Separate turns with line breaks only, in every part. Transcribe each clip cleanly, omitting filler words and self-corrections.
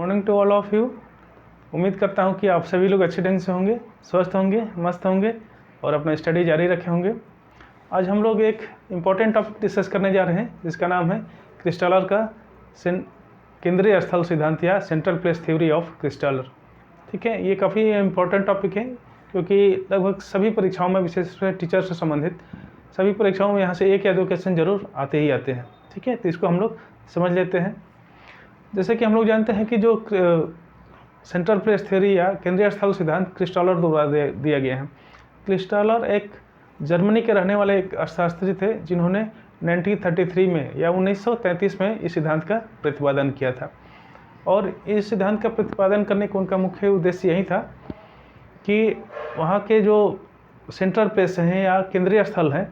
Morning to all of you. उम्मीद करता हूँ कि आप सभी लोग अच्छे ढंग से होंगे, स्वस्थ होंगे, मस्त होंगे और अपना स्टडी जारी रखे होंगे। आज हम लोग एक इम्पॉर्टेंट टॉपिक डिस्कस करने जा रहे हैं जिसका नाम है क्रिस्टलर का केंद्रीय स्थल सिद्धांत या central place theory of Christaller. ठीक है, ये काफ़ी इम्पॉर्टेंट टॉपिक है क्योंकि लगभग सभी परीक्षाओं में, विशेषकर टीचर से संबंधित सभी परीक्षाओं में यहाँ से एक या दो क्वेश्चन जरूर आते ही आते हैं। ठीक है, तो इसको हम लोग समझ लेते हैं। जैसे कि हम लोग जानते हैं कि जो सेंट्रल प्लेस थ्योरी या केंद्रीय स्थल सिद्धांत क्रिस्टलर द्वारा दिया गया है। क्रिस्टलर एक जर्मनी के रहने वाले एक अर्थशास्त्री थे जिन्होंने 1933 में या 1933 में इस सिद्धांत का प्रतिपादन किया था। और इस सिद्धांत का प्रतिपादन करने का उनका मुख्य उद्देश्य यही था कि वहाँ के जो सेंट्रल प्लेस हैं या केंद्रीय स्थल हैं,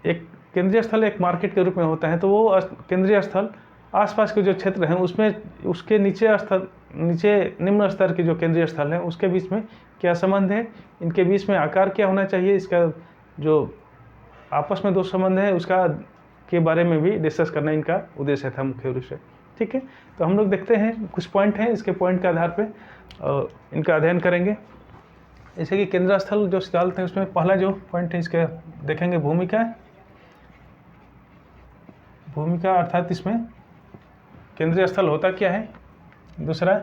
एक केंद्रीय स्थल एक मार्केट के रूप में होता है, तो वो केंद्रीय स्थल आसपास के जो क्षेत्र हैं उसमें उसके नीचे निम्न स्तर के जो केंद्रीय स्थल हैं उसके बीच में क्या संबंध है, इनके बीच में आकार क्या होना चाहिए, इसका जो आपस में दो संबंध है उसका के बारे में भी डिस्कस करना इनका उद्देश्य था मुख्य रूप से। ठीक है, तो हम लोग देखते हैं कुछ पॉइंट हैं, इसके पॉइंट के आधार पर इनका अध्ययन करेंगे। जैसे कि केंद्रीय स्थल जो सिद्धांत है उसमें पहला जो पॉइंट है इसके देखेंगे भूमिका अर्थात इसमें केंद्रीय स्थल होता क्या है। दूसरा,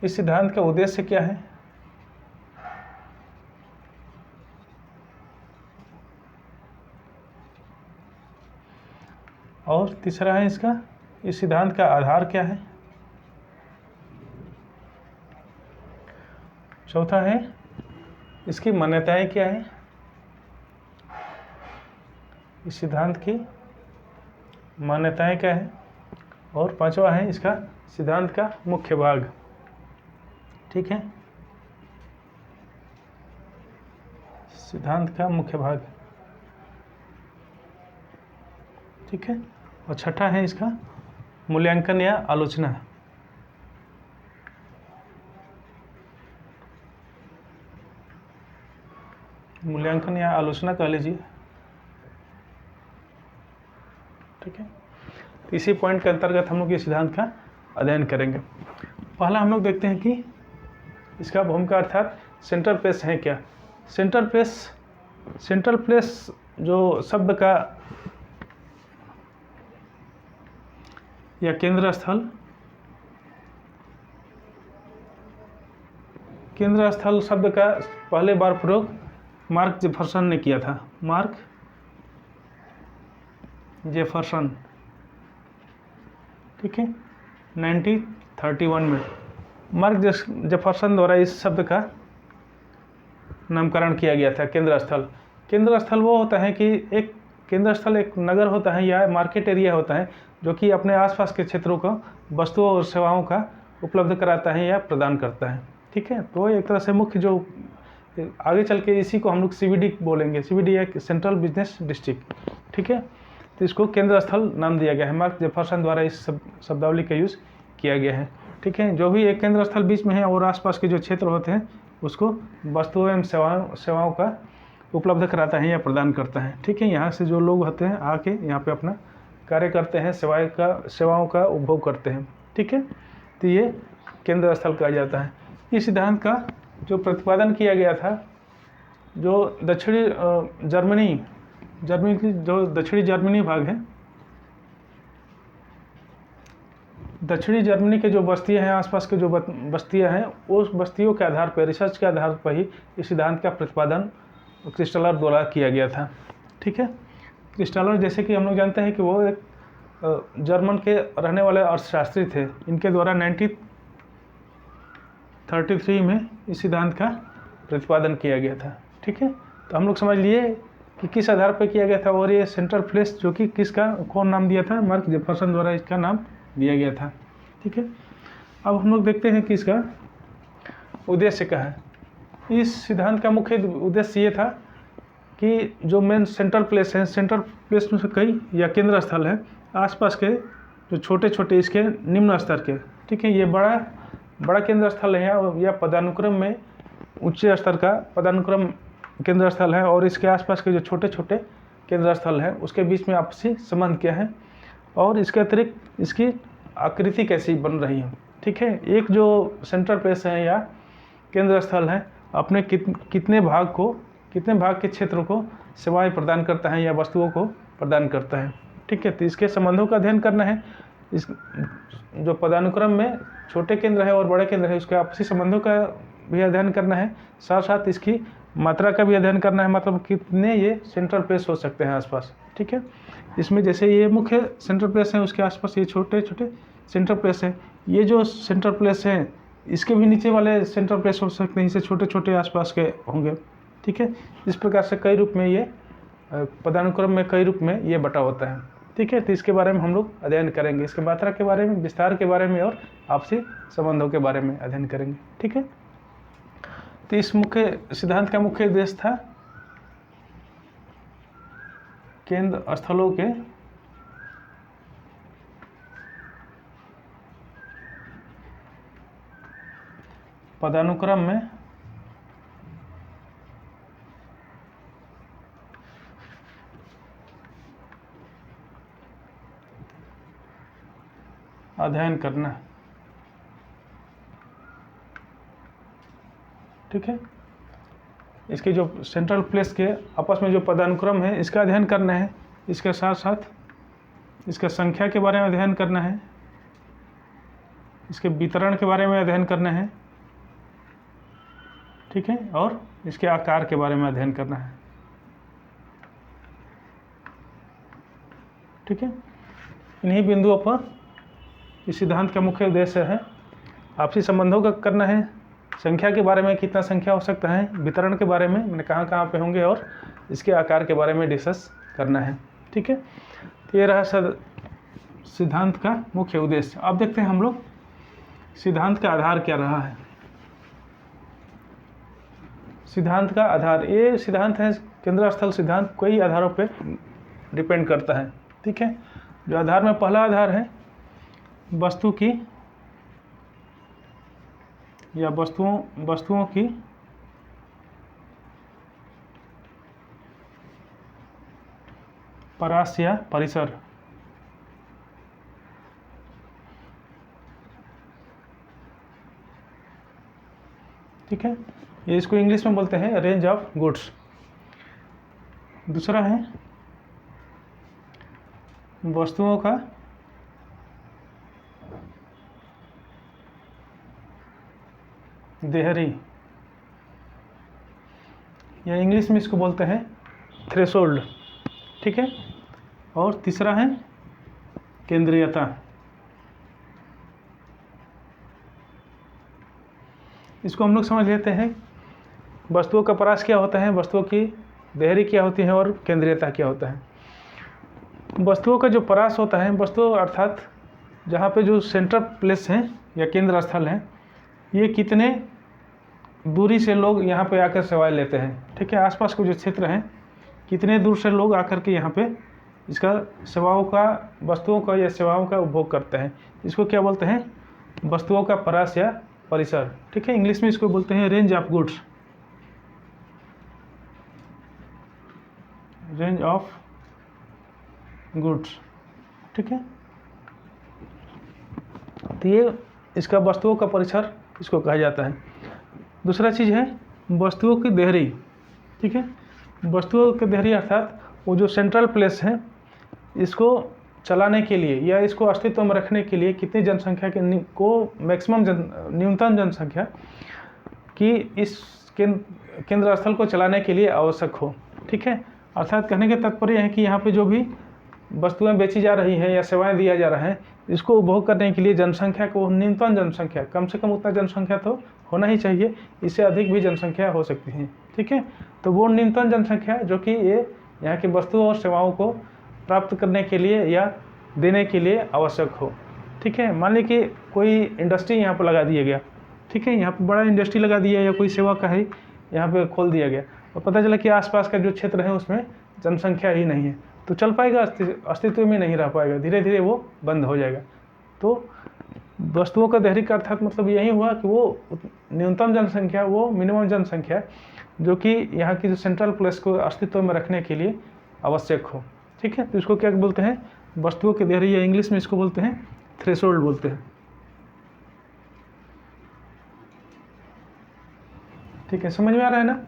इस सिद्धांत का उद्देश्य क्या है। और तीसरा है इसका इस सिद्धांत का आधार क्या है। चौथा है इसकी मान्यताएं क्या है, इस सिद्धांत की मान्यताएं क्या है। और पांचवा है इसका सिद्धांत का मुख्य भाग। ठीक है, सिद्धांत का मुख्य भाग। ठीक है, और छठा है इसका मूल्यांकन या आलोचना। मूल्यांकन या आलोचना कह लीजिए। ठीक है, इसी पॉइंट के अंतर्गत हम लोग ये सिद्धांत का अध्ययन करेंगे। पहला हम लोग देखते हैं कि इसका भूमिका अर्थात सेंट्रल प्लेस है क्या। सेंट्रल प्लेस जो शब्द का या केंद्र स्थल शब्द का पहले बार प्रयोग मार्क जेफरसन ने किया था। मार्क जेफरसन, ठीक है, 1931 में मार्क जेफरसन द्वारा इस शब्द का नामकरण किया गया था। केंद्र स्थल वो होता है कि एक केंद्र स्थल एक नगर होता है या मार्केट एरिया होता है जो कि अपने आसपास के क्षेत्रों को वस्तुओं और सेवाओं का उपलब्ध कराता है या प्रदान करता है। ठीक है, तो एक तरह से मुख्य जो आगे चल के इसी को हम लोग CBD बोलेंगे। CBD एक सेंट्रल बिजनेस डिस्ट्रिक्ट। ठीक है, तो इसको केंद्र स्थल नाम दिया गया है। मार्क जेफरसन द्वारा इस शब्दावली का यूज़ किया गया है। ठीक है, जो भी एक केंद्र स्थल बीच में है और आसपास के जो क्षेत्र होते हैं उसको वस्तुओं एवं सेवाओं का उपलब्ध कराता है या प्रदान करता है। ठीक है, यहाँ से जो लोग होते हैं आके यहाँ पे अपना कार्य करते हैं, सेवाओं का उपभोग करते हैं। ठीक है, तो ये केंद्र स्थल कहा जाता है। इस सिद्धांत का जो प्रतिपादन किया गया था, जो दक्षिणी जर्मनी की जो दक्षिणी जर्मनी भाग है, दक्षिणी जर्मनी के जो बस्तियां हैं, आसपास के जो बस्तियां हैं, उस बस्तियों के आधार पर, रिसर्च के आधार पर ही इस सिद्धांत का प्रतिपादन क्रिस्टलर द्वारा किया गया था। ठीक है, क्रिस्टलर जैसे कि हम लोग जानते हैं कि वो एक जर्मन के रहने वाले अर्थशास्त्री थे। इनके द्वारा 1933 में इस सिद्धांत का प्रतिपादन किया गया था। ठीक है, तो हम लोग समझ लिए कि किस आधार पर किया गया था। और ये सेंट्रल प्लेस जो कि कौन नाम दिया था, मार्क जेफरसन द्वारा इसका नाम दिया गया था। ठीक है, अब हम लोग देखते हैं कि इसका उद्देश्य क्या है। इस सिद्धांत का मुख्य उद्देश्य ये था कि जो मेन सेंट्रल प्लेस है, सेंट्रल प्लेस में से कई या केंद्र स्थल है, आसपास के जो छोटे छोटे इसके निम्न स्तर के, ठीक है, ये बड़ा केंद्र स्थल है या पदानुक्रम में उच्च स्तर का पदानुक्रम केंद्र स्थल है, और इसके आसपास के जो छोटे छोटे केंद्र स्थल है उसके बीच में आपसी संबंध क्या है, और इसके अतिरिक्त इसकी आकृति कैसी बन रही है। ठीक है। एक जो सेंट्रल प्लेस है या केंद्र स्थल है अपने कितने भाग के क्षेत्र को सेवाएं प्रदान करता है या वस्तुओं को प्रदान करता है। ठीक है, तो इसके संबंधों का अध्ययन करना है। इस जो पदानुक्रम में छोटे केंद्र है और बड़े केंद्र है उसके आपसी संबंधों का भी अध्ययन करना है, साथ साथ इसकी मात्रा का भी अध्ययन करना है, मतलब कितने ये सेंट्रल प्लेस हो सकते हैं आसपास। ठीक है, इसमें जैसे ये मुख्य सेंट्रल प्लेस है उसके आसपास ये छोटे छोटे सेंट्रल प्लेस है। ये जो सेंट्रल प्लेस है इसके भी नीचे वाले सेंट्रल प्लेस हो सकते हैं, इसे छोटे छोटे आसपास के होंगे। ठीक है, इस प्रकार से कई रूप में ये पदानुक्रम में कई रूप में ये बटा होता है। ठीक है, तो इसके बारे में हम लोग अध्ययन करेंगे, इसके मात्रा के बारे में, विस्तार के बारे में और आपसी संबंधों के बारे में अध्ययन करेंगे। ठीक है, तो इस मुख्य सिद्धांत का मुख्य उद्देश्य था केंद्र स्थलों के पदानुक्रम में अध्ययन करना। ठीक है, इसके जो सेंट्रल प्लेस के आपस में जो पदानुक्रम है इसका अध्ययन करना है, इसके साथ साथ इसका संख्या के बारे में अध्ययन करना है, इसके वितरण के बारे में अध्ययन करना है। ठीक है, और इसके आकार के बारे में अध्ययन करना है। ठीक है, इन्हीं बिंदुओं पर इस सिद्धांत का मुख्य उद्देश्य है आपसी संबंधों का करना है, संख्या के बारे में कितना संख्या हो सकता है, वितरण के बारे में मैंने कहाँ पे होंगे और इसके आकार के बारे में डिस्कस करना है। ठीक है, तो ये रहा सिद्धांत का मुख्य उद्देश्य। अब देखते हैं हम लोग सिद्धांत का आधार क्या रहा है। सिद्धांत का आधार, ये सिद्धांत है केंद्र स्थल सिद्धांत, कई आधारों पे डिपेंड करता है। ठीक है, जो आधार में पहला आधार है वस्तु की या वस्तुओं की परास या परिसर। ठीक है, ये इसको इंग्लिश में बोलते हैं रेंज ऑफ गुड्स। दूसरा है वस्तुओं का देहरी, या इंग्लिश में इसको बोलते हैं थ्रेशोल्ड। ठीक है, और तीसरा है केंद्रीयता। इसको हम लोग समझ लेते हैं, वस्तुओं का परास क्या होता है, वस्तुओं की देहरी क्या होती है और केंद्रीयता क्या होता है। वस्तुओं का जो परास होता है, वस्तु अर्थात जहाँ पे जो सेंट्रल प्लेस हैं या केंद्र स्थल हैं, ये कितने दूरी से लोग यहाँ पे आकर सेवाएं लेते हैं। ठीक है, आसपास के जो क्षेत्र हैं कितने दूर से लोग आकर के यहाँ पे इसका सेवाओं का, वस्तुओं का या सेवाओं का उपभोग करते हैं। इसको क्या बोलते हैं, वस्तुओं का परास या परिसर। ठीक है, इंग्लिश में इसको बोलते हैं range of goods, range of goods. ठीक है, तो ये इसका वस्तुओं का परिसर इसको कहा जाता है। दूसरा चीज़ है वस्तुओं की देहरी। ठीक है, वस्तुओं की देहरी अर्थात वो जो सेंट्रल प्लेस है इसको चलाने के लिए या इसको अस्तित्व में रखने के लिए कितनी जनसंख्या को मैक्सिमम न्यूनतम जनसंख्या की इस केंद्र स्थल को चलाने के लिए आवश्यक हो। ठीक है, अर्थात कहने के तात्पर्य है कि यहाँ पे जो भी वस्तुएं बेची जा रही हैं या सेवाएं दिया जा रहा है इसको उपभोग करने के लिए जनसंख्या को, न्यूनतम जनसंख्या, कम से कम उतना जनसंख्या तो होना ही चाहिए, इससे अधिक भी जनसंख्या हो सकती है। ठीक है, तो वो न्यूनतम जनसंख्या जो कि ये यहाँ की वस्तुओं और सेवाओं को प्राप्त करने के लिए या देने के लिए आवश्यक हो। ठीक है, मान लीजिए कि कोई इंडस्ट्री यहाँ पर लगा दिया गया। ठीक है, यहाँ पर बड़ा इंडस्ट्री लगा दिया या कोई सेवा का है यहाँ पे खोल दिया गया और पता चला कि आसपास का जो क्षेत्र है उसमें जनसंख्या ही नहीं है, तो चल पाएगा, अस्तित्व में नहीं रह पाएगा, धीरे धीरे वो बंद हो जाएगा। तो वस्तुओं का देहरी का अर्थात मतलब यही हुआ कि वो न्यूनतम जनसंख्या, वो मिनिमम जनसंख्या जो कि यहाँ की जो सेंट्रल प्लेस को अस्तित्व में रखने के लिए आवश्यक हो। ठीक है, तो इसको क्या बोलते हैं, वस्तुओं की देहरी, या इंग्लिश में इसको बोलते हैं थ्रेशोल्ड बोलते हैं। ठीक है, समझ में आ रहा है ना?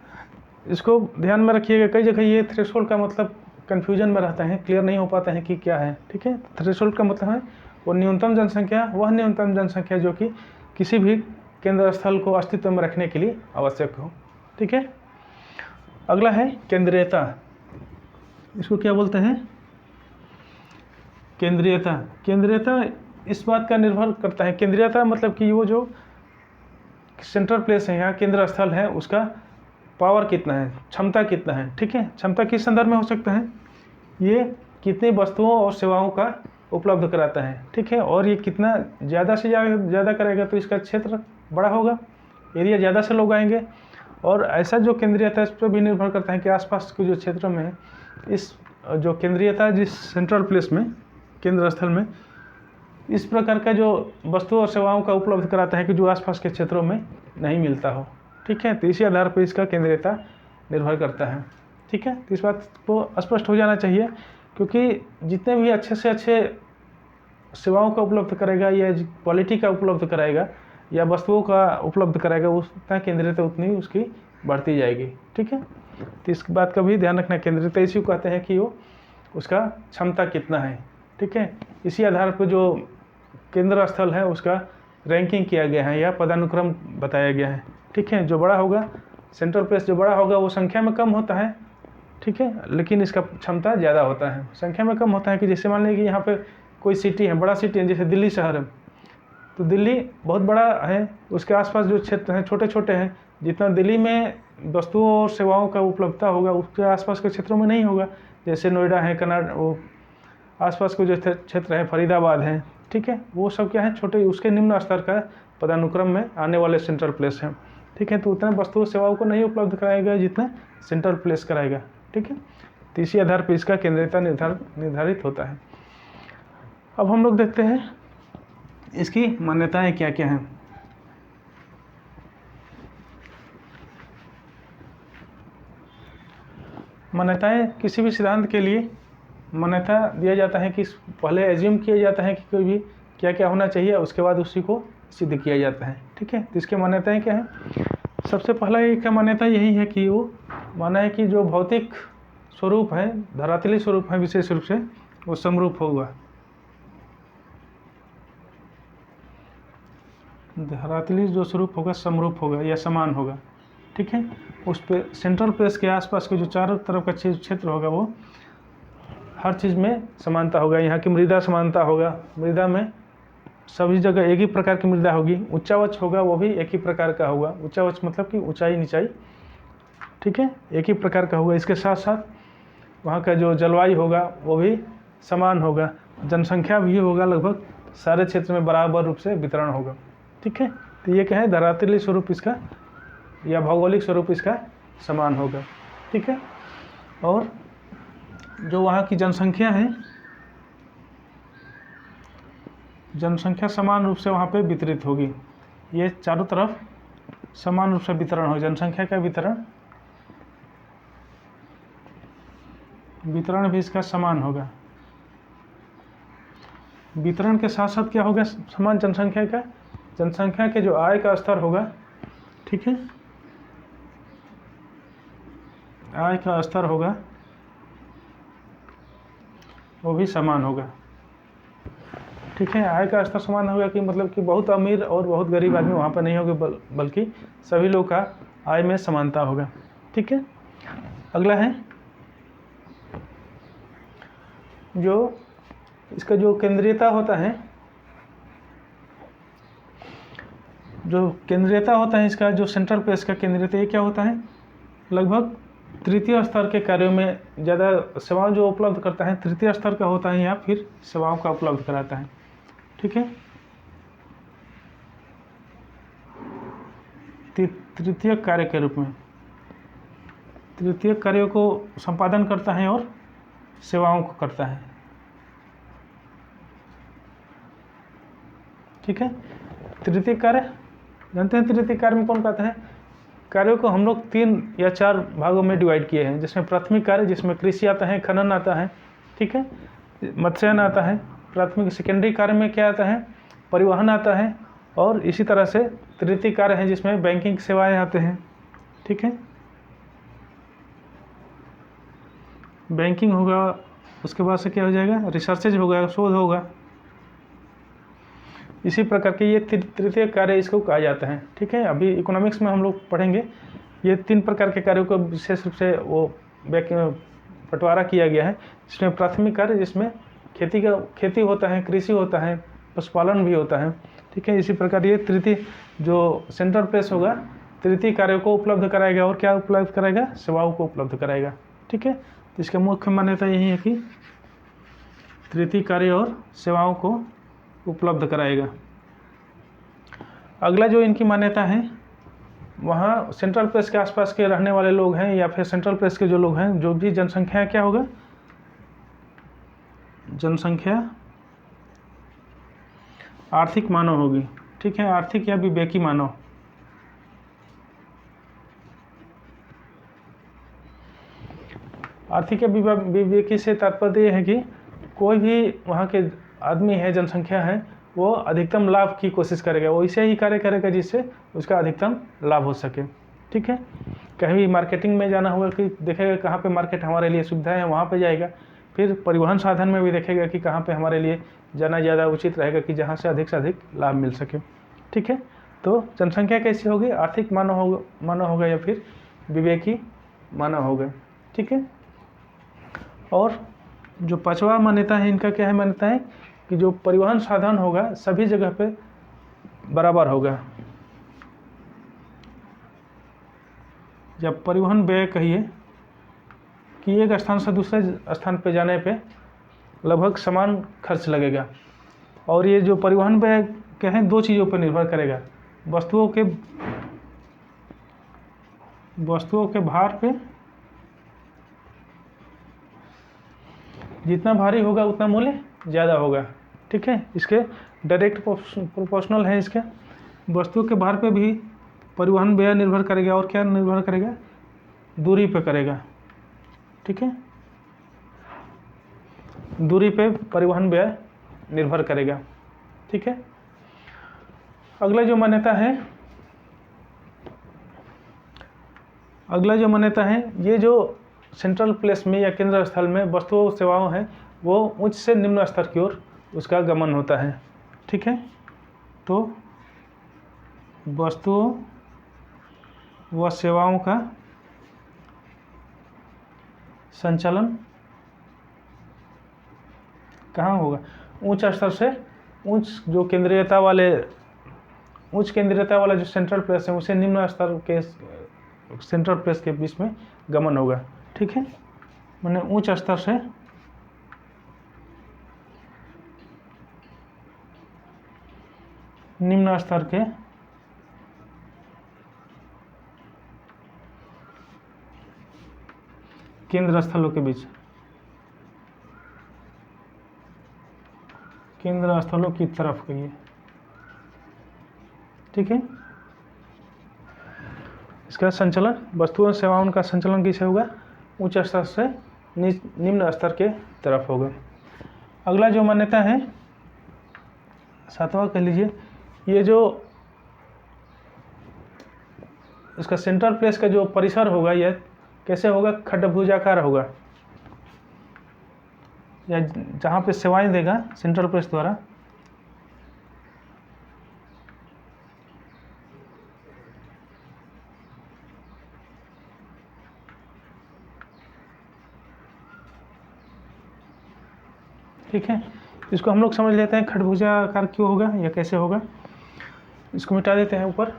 इसको ध्यान में रखिएगा, कई जगह ये थ्रेशोल्ड का मतलब कन्फ्यूजन में रहता है, क्लियर नहीं हो पाता है कि क्या है। ठीक है, थ्रेशोल्ड का मतलब है वो न्यूनतम जनसंख्या, वह न्यूनतम जनसंख्या जो कि किसी भी केंद्र स्थल को अस्तित्व में रखने के लिए आवश्यक हो। ठीक है, अगला है केंद्रीयता। इसको क्या बोलते हैं? केंद्रीयता। केंद्रीयता इस बात का निर्भर करता है, केंद्रीयता मतलब कि वो जो सेंट्रल प्लेस है, यहाँ केंद्र स्थल है, उसका पावर कितना है, क्षमता कितना है। ठीक है, क्षमता किस संदर्भ में हो सकता है? ये कितनी वस्तुओं और सेवाओं का उपलब्ध कराता है। ठीक है, और ये कितना ज़्यादा से ज़्यादा करेगा तो इसका क्षेत्र बड़ा होगा, एरिया ज़्यादा से लोग आएंगे। और ऐसा जो केंद्रीयता इस पर भी निर्भर करता है कि आसपास के जो क्षेत्रों में है, इस जो केंद्रीयता जिस सेंट्रल प्लेस में, केंद्र स्थल में, इस प्रकार का जो वस्तुओं और सेवाओं का उपलब्ध कराता है कि जो आसपास के क्षेत्रों में नहीं मिलता हो। ठीक है, तो इसी आधार पर इसका केंद्रीयता निर्भर करता है। ठीक है, तो इस बात को स्पष्ट हो जाना चाहिए, क्योंकि जितने भी अच्छे से अच्छे सेवाओं का उपलब्ध करेगा या क्वालिटी का उपलब्ध कराएगा या वस्तुओं का उपलब्ध कराएगा, उतना केंद्रीयता उतनी उसकी बढ़ती जाएगी। ठीक है, तो इस बात का भी ध्यान रखना। केंद्रीयता इसी को कहते हैं कि वो उसका क्षमता कितना है। ठीक है, इसी आधार पर जो केंद्र स्थल है उसका रैंकिंग किया गया है या पदानुक्रम बताया गया है। ठीक है, जो बड़ा होगा, सेंट्रल प्लेस जो बड़ा होगा वो संख्या में कम होता है। ठीक है, लेकिन इसका क्षमता ज़्यादा होता है। संख्या में कम होता है कि जैसे मान लीजिए कि यहाँ पे कोई सिटी है, बड़ा सिटी है, जैसे दिल्ली शहर है, तो दिल्ली बहुत बड़ा है, उसके आसपास जो क्षेत्र हैं छोटे छोटे हैं। जितना दिल्ली में वस्तुओं और सेवाओं का उपलब्धता होगा उसके आसपास के क्षेत्रों में नहीं होगा। जैसे नोएडा है, वो आसपास के जो क्षेत्र है, फरीदाबाद है, ठीक है, वो सब क्या है, छोटे, उसके निम्न स्तर का पदानुक्रम में आने वाले सेंट्रल प्लेस हैं। ठीक है, तो उतना वस्तुओं सेवाओं को नहीं उपलब्ध कराएगा जितना सेंट्रल प्लेस कराएगा। ठीक है, तो इसी आधार पर इसका केंद्रीयता निर्धारित होता है। अब हम लोग देखते हैं इसकी मान्यताएं क्या क्या हैं। मान्यताएं किसी भी सिद्धांत के लिए मान्यता दिया जाता है कि पहले एज्यूम किया जाता है कि कोई भी क्या क्या होना चाहिए, उसके बाद उसी को सिद्ध किया जाता है। ठीक है, तो इसकी मान्यताएं क्या हैं? सबसे पहला एक मान्यता यही है कि वो माना है कि जो भौतिक स्वरूप है, धरातली स्वरूप है, विशेष रूप से वो समरूप होगा। धरातली जो स्वरूप होगा समरूप होगा या समान होगा। ठीक है, उस पे सेंट्रल प्लेस के आसपास के जो चारों तरफ का क्षेत्र होगा वो हर चीज़ में समानता होगा। यहाँ की मृदा समानता होगा, मृदा में सभी जगह एक ही प्रकार की मृदा होगी। उच्चावच होगा, वो भी एक ही प्रकार का होगा। उच्चावच मतलब कि ऊंचाई नीचाई, ठीक है, एक ही प्रकार का होगा। इसके साथ साथ वहाँ का जो जलवायु होगा वो भी समान होगा। जनसंख्या भी होगा, लगभग सारे क्षेत्र में बराबर रूप से वितरण होगा। ठीक है, तो ये क्या है, धरातली स्वरूप इसका या भौगोलिक स्वरूप इसका समान होगा। ठीक है, और जो वहाँ की जनसंख्या है, जनसंख्या समान रूप से वहाँ पे वितरित होगी। ये चारों तरफ समान रूप से वितरण हो, जनसंख्या का वितरण भी इसका समान होगा। वितरण के साथ साथ क्या होगा, समान जनसंख्या का, जनसंख्या के जो आय का स्तर होगा, ठीक है, आय का स्तर होगा वो भी समान होगा। ठीक है, आय का स्तर समान होगा कि मतलब कि बहुत अमीर और बहुत गरीब आदमी वहाँ पर नहीं होंगे, बल्कि सभी लोग का आय में समानता होगा। ठीक है, अगला है जो इसका जो केंद्रीयता होता है, जो केंद्रीयता होता है इसका, जो सेंट्रल प्लेस का केंद्रीयता, ये क्या होता है, लगभग तृतीय स्तर के कार्यों में ज़्यादा सेवाओं जो उपलब्ध करता है तृतीय स्तर का होता है या फिर सेवाओं का उपलब्ध कराता है। ठीक है, तृतीय कार्य के रूप में, तृतीय कार्यों को संपादन करता है और सेवाओं को करता है। ठीक है, तृतीय कार्य जानते हैं, तृतीय कार्य में कौन कहते हैं, कार्यों को हम लोग 3 या 4 भागों में डिवाइड किए हैं, जिसमें प्राथमिक कार्य, जिसमें कृषि आता है, खनन आता है, ठीक है, मत्स्यन आता है। प्राथमिक सेकेंडरी कार्य में क्या आता है, परिवहन आता है, और इसी तरह से तृतीय कार्य है जिसमें बैंकिंग सेवाएं आते हैं। ठीक है। बैंकिंग होगा, उसके बाद से क्या हो जाएगा, रिसर्चेज होगा, शोध होगा। इसी प्रकार के ये तृतीय कार्य इसको कहा जाता है। ठीक है, अभी इकोनॉमिक्स में हम लोग पढ़ेंगे ये 3 प्रकार के कार्यों को विशेष रूप से वो बंटवारा किया गया है। जिसमें प्राथमिक कार्य, जिसमें खेती होता है, कृषि होता है, पशुपालन भी होता है। ठीक है, इसी प्रकार ये तृतीय जो सेंट्रल प्लेस होगा तृतीय कार्यों को उपलब्ध कराएगा। और क्या उपलब्ध कराएगा, सेवाओं को उपलब्ध कराएगा। ठीक है, तो इसका मुख्य मान्यता यही है कि तृतीय कार्य और सेवाओं को उपलब्ध कराएगा। अगला जो इनकी मान्यता है, वहाँ सेंट्रल प्लेस के आसपास के रहने वाले लोग हैं या फिर सेंट्रल प्लेस के जो लोग हैं, जो भी जनसंख्या क्या होगा, जनसंख्या आर्थिक मानव होगी। ठीक है, आर्थिक या विवेकी मानव। आर्थिक या विवेकी से तात्पर्य यह है कि कोई भी वहाँ के आदमी है, जनसंख्या है, वो अधिकतम लाभ की कोशिश करेगा, वो ऐसे ही कार्य करेगा जिससे उसका अधिकतम लाभ हो सके। ठीक है, कहीं भी मार्केटिंग में जाना होगा कि देखेगा कहाँ पे मार्केट हमारे लिए सुविधा है, वहाँ पे जाएगा। फिर परिवहन साधन में भी देखेगा कि कहाँ पे हमारे लिए जाना ज़्यादा उचित रहेगा कि जहाँ से अधिक लाभ मिल सके। ठीक है, तो जनसंख्या कैसी होगी, आर्थिक मानव होगा या फिर विवेकी मानव होगा। ठीक है, और जो 5वां मान्यता है, इनका क्या है, मान्यता है कि जो परिवहन साधन होगा सभी जगह पे बराबर होगा। जब परिवहन व्यय कहिए कि एक स्थान से दूसरे स्थान पे जाने पे लगभग समान खर्च लगेगा। और ये जो परिवहन व्यय क्या है, 2 चीज़ों पर निर्भर करेगा, वस्तुओं के भार पे, जितना भारी होगा उतना मूल्य ज़्यादा होगा। ठीक है, इसके डायरेक्ट प्रोपोर्शनल है। इसके वस्तुओं के भार पे भी परिवहन व्यय निर्भर करेगा। और क्या निर्भर करेगा, दूरी पे करेगा। ठीक है, दूरी पे परिवहन व्यय निर्भर करेगा। ठीक है, अगला जो मान्यता है, ये जो सेंट्रल प्लेस में या केंद्र स्थल में वस्तुओं सेवाओं हैं, वो उच्च से निम्न स्तर की ओर उसका गमन होता है। ठीक है, तो वस्तुओं व सेवाओं का संचालन कहाँ होगा, उच्च स्तर से उच्च केंद्रीयता वाला जो सेंट्रल प्लेस है उसे निम्न स्तर के सेंट्रल प्लेस के बीच में गमन होगा। ठीक है, माने उच्च स्तर से निम्न स्तर के केंद्र स्थलों के बीच, केंद्र स्थलों की तरफ कहिए। ठीक है, इसका संचालन, वस्तुओं सेवाओं का संचालन किसे होगा, उच्च स्तर से निम्न स्तर के तरफ होगा। अगला जो मान्यता है, 7वां कह लीजिए, ये जो इसका सेंट्रल प्लेस का जो परिसर होगा, यह कैसे होगा, खंडभुजाकार होगा, या जहाँ पे सेवाएं देगा सेंट्रल प्लेस द्वारा ठीक है, इसको हम लोग समझ लेते हैं खंडभुजाकार क्यों होगा या कैसे होगा। इसको मिटा देते हैं ऊपर।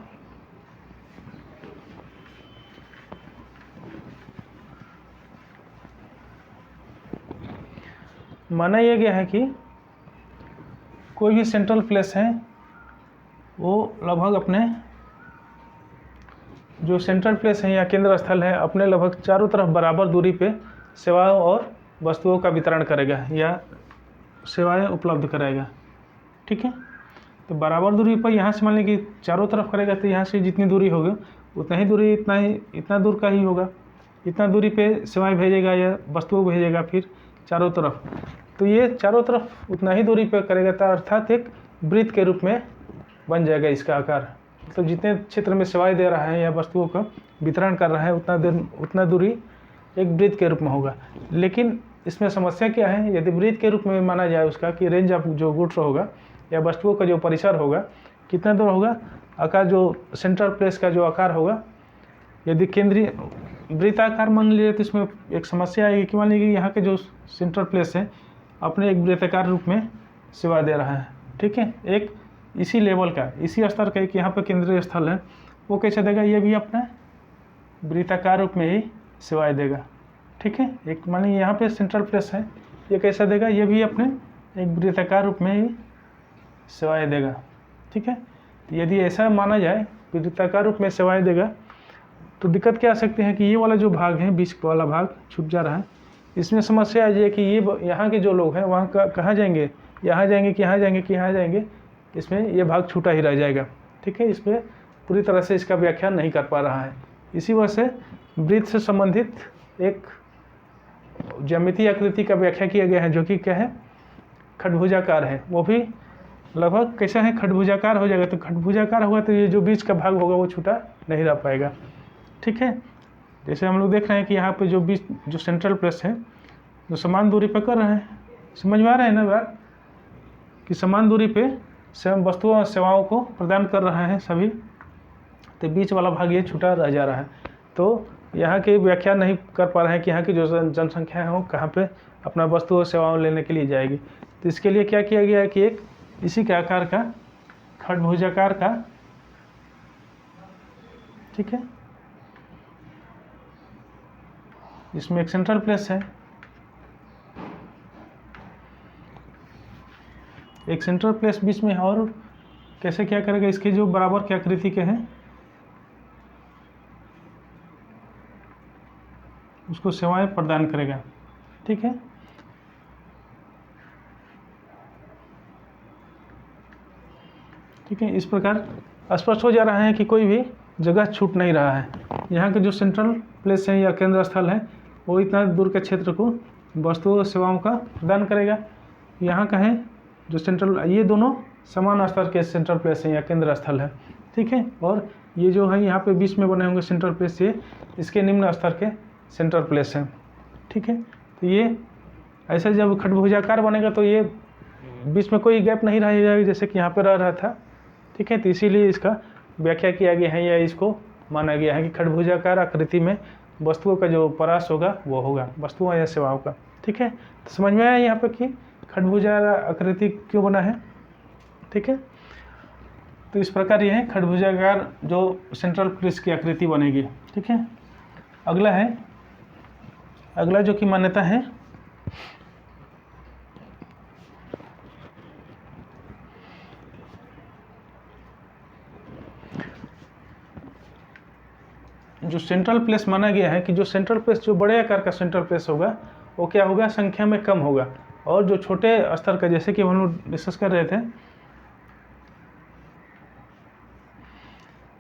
माना यह गया है कि कोई भी सेंट्रल प्लेस है वो लगभग अपने जो सेंट्रल प्लेस है या केंद्र स्थल है अपने लगभग चारों तरफ बराबर दूरी पे सेवाओं और वस्तुओं का वितरण करेगा या सेवाएं उपलब्ध कराएगा। ठीक है, तो बराबर दूरी पर यहाँ से मान लीजिए कि चारों तरफ करेगा, तो यहाँ से जितनी दूरी होगी उतना ही दूरी इतना दूर का ही होगा, इतना दूरी पे सेवाएं भेजेगा या वस्तुओं भेजेगा फिर चारों तरफ, तो ये चारों तरफ उतना ही दूरी पे करेगा, अर्थात एक वृत्त के रूप में बन जाएगा इसका आकार। मतलब जितने क्षेत्र में सेवाएं दे रहा है या वस्तुओं का वितरण कर रहा है उतना दूरी एक वृत्त के रूप में होगा। लेकिन इसमें समस्या क्या है, यदि वृत्त के रूप में माना जाए उसका कि रेंज ऑफ जो गुड्स होगा या वस्तुओं का जो परिसर होगा कितना दूर होगा, आकार जो सेंट्रल प्लेस का जो आकार होगा, यदि केंद्रीय वृत्ताकार मान लीजिए तो इसमें एक समस्या आएगी कि मान लीजिए यहाँ के जो सेंट्रल प्लेस है अपने एक वृत्ताकार रूप में सेवा दे रहा है, ठीक है, एक इसी लेवल का इसी स्तर का एक यहाँ पे केंद्रीय स्थल है, वो कैसे देगा, ये भी अपना वृत्ताकार रूप में ही सेवाएं देगा, ठीक है। एक मान लीजिए यहाँ पे सेंट्रल प्लेस है, ये कैसा देगा, ये भी अपने एक वृत्ताकार रूप में ही सेवाएं देगा, ठीक है। यदि ऐसा माना जाए वृत्ताकार रूप में सेवाएं देगा तो दिक्कत क्या आ सकती है कि ये वाला जो भाग है, बीच वाला भाग छूट जा रहा है, इसमें समस्या आ जाए कि ये यहाँ के जो लोग हैं वहाँ कहाँ जाएंगे, यहाँ जाएंगे कि यहाँ जाएंगे कि यहाँ जाएंगे, इसमें ये भाग छूटा ही रह जाएगा, ठीक है। इसमें पूरी तरह से इसका व्याख्या नहीं कर पा रहा है। इसी वजह से वृत्त से संबंधित एक ज्यामितीय आकृति का व्याख्या किया गया है जो कि क्या है, खडभुजाकार है। वो भी लगभग कैसा है, खडभुजाकार हो जाएगा। तो खडभुजाकार होगा तो ये जो बीच का भाग होगा वो छूटा नहीं रह पाएगा, ठीक है। जैसे हम लोग देख रहे हैं कि यहाँ पे जो बीच जो सेंट्रल प्लेस है जो समान दूरी पर कर रहे हैं, समझ में आ रहा है ना बात कि समान दूरी पे वस्तुओं और सेवाओं को प्रदान कर रहा है सभी, तो बीच वाला भाग ये छूटा रह जा रहा है। तो यहाँ की व्याख्या नहीं कर पा रहे हैं कि यहाँ की जो जनसंख्या है वो कहाँ पे अपना वस्तु और सेवाओं लेने के लिए जाएगी। तो इसके लिए क्या किया गया है कि एक इसी के आकार का खडभुजाकार का, ठीक है, इसमें एक सेंट्रल प्लेस है, एक सेंट्रल प्लेस बीच में है और कैसे क्या करेगा, इसके जो बराबर की आकृति के हैं उसको सेवाएं प्रदान करेगा, ठीक है। ठीक है, इस प्रकार स्पष्ट हो जा रहा है कि कोई भी जगह छूट नहीं रहा है। यहाँ के जो सेंट्रल प्लेस है या केंद्र स्थल है वो इतना दूर के क्षेत्र को वस्तुओं और सेवाओं का प्रदान करेगा। यहाँ का है जो सेंट्रल, ये दोनों समान स्तर के सेंट्रल प्लेस हैं या केंद्र स्थल है, ठीक है। और ये जो है यहाँ पे बीच में बने होंगे सेंट्रल प्लेस, ये इसके निम्न स्तर के सेंट्रल प्लेस हैं, ठीक है। तो ये ऐसे जब खडभुजाकार बनेगा तो ये बीच में कोई गैप नहीं रह जाएगा जैसे कि यहाँ पे रह रहा था, ठीक है। तो इसीलिए इसका व्याख्या किया गया है या इसको माना गया है कि खडभुजाकार आकृति में वस्तुओं का जो परास होगा वो होगा वस्तुओं या सेवाओं का, ठीक है। तो समझ में आया यहाँ पे कि खडभुजाकार आकृति क्यों बना है, ठीक है। तो इस प्रकार ये है खडभुजाकार जो सेंट्रल प्लेस की आकृति बनेगी, ठीक है। अगला जो कि मान्यता है जो सेंट्रल प्लेस माना गया है कि जो सेंट्रल प्लेस जो बड़े आकार का सेंट्रल प्लेस होगा वो क्या होगा, संख्या में कम होगा, और जो छोटे स्तर का जैसे कि हम लोग डिस्कस कर रहे थे,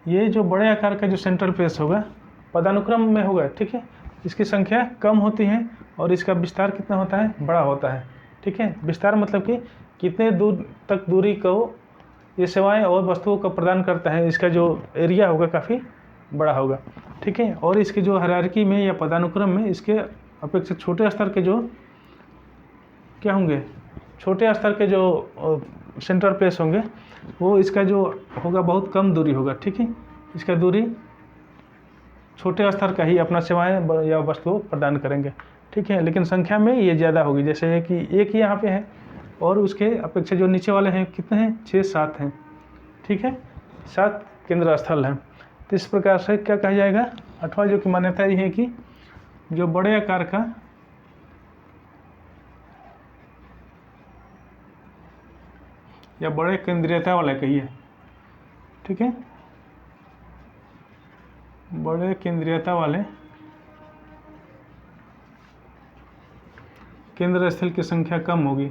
ये जो बड़े आकार का जो सेंट्रल प्लेस होगा पदानुक्रम में होगा, ठीक है। इसकी संख्या कम होती है और इसका विस्तार कितना होता है, बड़ा होता है, ठीक है। विस्तार मतलब कि कितने दूर तक दूरी को ये सेवाएं और वस्तुओं को प्रदान करता है, इसका जो एरिया होगा काफ़ी बड़ा होगा, ठीक है। और इसके जो हायरार्की में या पदानुक्रम में इसके अपेक्षा छोटे स्तर के जो क्या होंगे, छोटे स्तर के जो सेंट्रल प्लेस होंगे वो इसका जो होगा बहुत कम दूरी होगा, ठीक है। इसका दूरी छोटे स्तर का ही अपना सेवाएं या वस्तुओं प्रदान करेंगे, ठीक है। लेकिन संख्या में ये ज़्यादा होगी, जैसे है कि एक ही यहाँ पे है और उसके अपेक्षा जो नीचे वाले हैं कितने हैं, 6-7 हैं, ठीक है, 7 केंद्र स्थल हैं। तो इस प्रकार से क्या कहा जाएगा, 8वां जो कि मान्यता ये है कि जो बड़े आकार का या बड़े केंद्रीयता वाला कहिए, ठीक है, बड़े केंद्रीयता वाले केंद्र स्थल की संख्या कम होगी,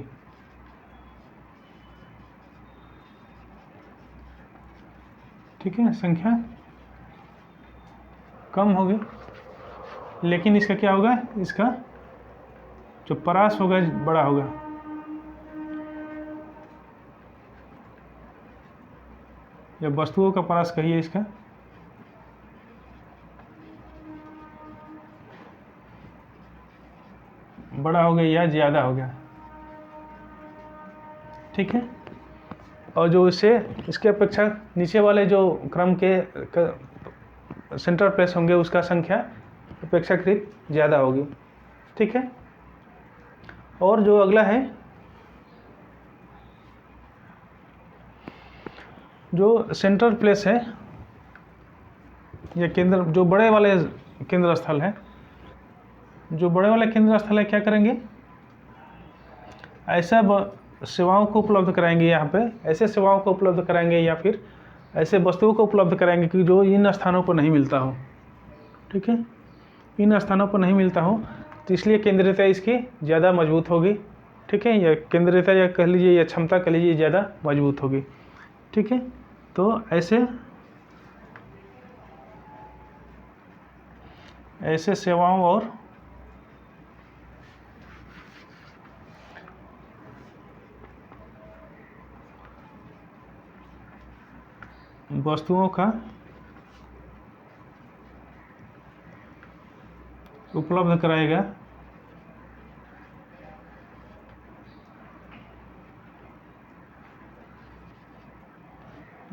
ठीक है, संख्या कम होगी। लेकिन इसका क्या होगा, इसका जो परास होगा बड़ा होगा, या वस्तुओं का परास कहिए इसका, बड़ा हो गया या ज़्यादा हो गया, ठीक है। और जो इसके अपेक्षा नीचे वाले जो क्रम के सेंटर प्लेस होंगे उसका संख्या अपेक्षाकृत ज़्यादा होगी, ठीक है। और जो अगला है, जो सेंट्रल प्लेस है या केंद्र, जो बड़े वाले केंद्र स्थल है, जो बड़े वाले केंद्र स्थल है क्या करेंगे, ऐसा सेवाओं को उपलब्ध कराएंगे, यहाँ पे ऐसे सेवाओं को उपलब्ध कराएंगे या फिर ऐसे वस्तुओं को उपलब्ध कराएंगे कि जो इन स्थानों पर नहीं मिलता हो, ठीक है, इन स्थानों पर नहीं मिलता हो, तो इसलिए केंद्रीयता इसकी ज़्यादा मजबूत होगी, ठीक है, या केंद्रीयता या कह लीजिए या क्षमता कह लीजिए ज़्यादा मजबूत होगी, ठीक है। तो ऐसे सेवाओं और वस्तुओं का उपलब्ध कराएगा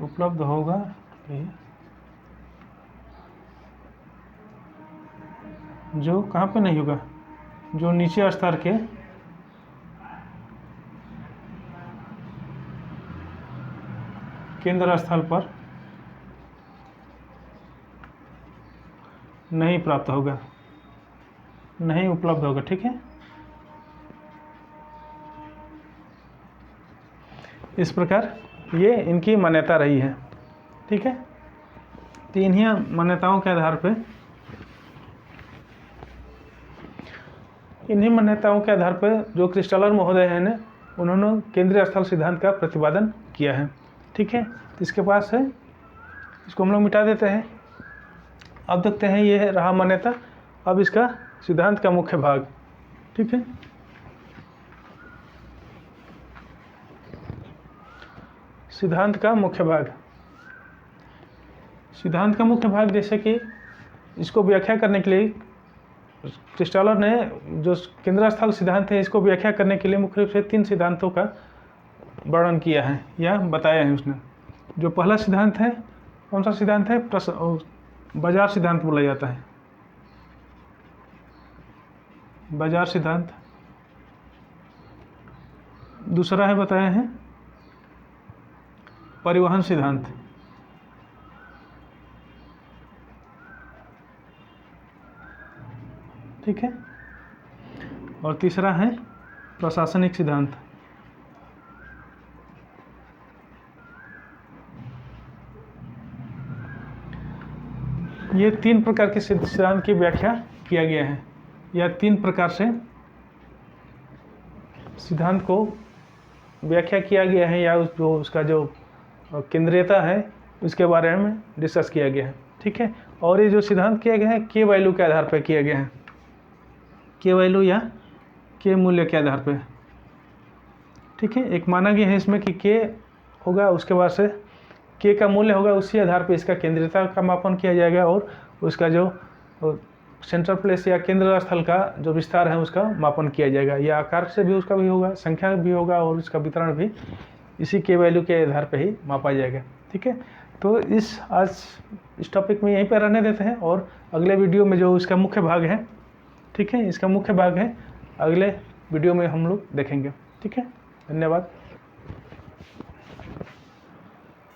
उपलब्ध होगा जो कहाँ पे नहीं होगा, जो नीचे स्तर के केंद्र स्थल पर नहीं प्राप्त होगा, नहीं उपलब्ध होगा, ठीक है। इस प्रकार ये इनकी मान्यता रही है, ठीक है। तो इन्हीं मान्यताओं के आधार पे, इन्हीं मान्यताओं के आधार पर जो क्रिस्टलर महोदय हैं ने उन्होंने केंद्रीय स्थल सिद्धांत का प्रतिपादन किया है, ठीक है। तो इसके पास है, इसको हम लोग मिटा देते हैं। अब देखते हैं ये रहा मान्यता, अब इसका सिद्धांत का मुख्य भाग, ठीक है। सिद्धांत का मुख्य भाग, सिद्धांत का मुख्य भाग, जैसे कि इसको व्याख्या करने के लिए क्रिस्टलर ने जो केंद्र स्थल सिद्धांत है इसको व्याख्या करने के लिए मुख्य रूप से 3 सिद्धांतों का वर्णन किया है या बताया है उसने। जो पहला सिद्धांत है, कौन सा सिद्धांत है, बाजार सिद्धांत बोला जाता है, बाजार सिद्धांत। दूसरा है बताया है परिवहन सिद्धांत, ठीक है। और तीसरा है प्रशासनिक सिद्धांत। ये 3 प्रकार के सिद्धांत की व्याख्या किया गया है, या 3 प्रकार से सिद्धांत को व्याख्या किया गया है, या जो उसका जो केंद्रीयता है उसके बारे में डिस्कस किया गया है, ठीक है। और ये जो सिद्धांत किया गया है के वैल्यू के आधार पर किया गया है, के वैल्यू या के मूल्य के आधार पर, ठीक है। एक माना गया है इसमें कि के होगा, उसके बाद से के का मूल्य होगा, उसी आधार पर इसका केंद्रीयता का मापन किया जाएगा और उसका जो सेंट्रल प्लेस या केंद्र स्थल का जो विस्तार है उसका मापन किया जाएगा, या आकार से भी उसका भी होगा, संख्या भी होगा, और उसका वितरण भी इसी के वैल्यू के आधार पर ही मापा जाएगा, ठीक है। तो आज इस टॉपिक में यहीं पर रहने देते हैं, और अगले वीडियो में जो इसका मुख्य भाग है, ठीक है, इसका मुख्य भाग है, अगले वीडियो में हम लोग देखेंगे, ठीक है। धन्यवाद।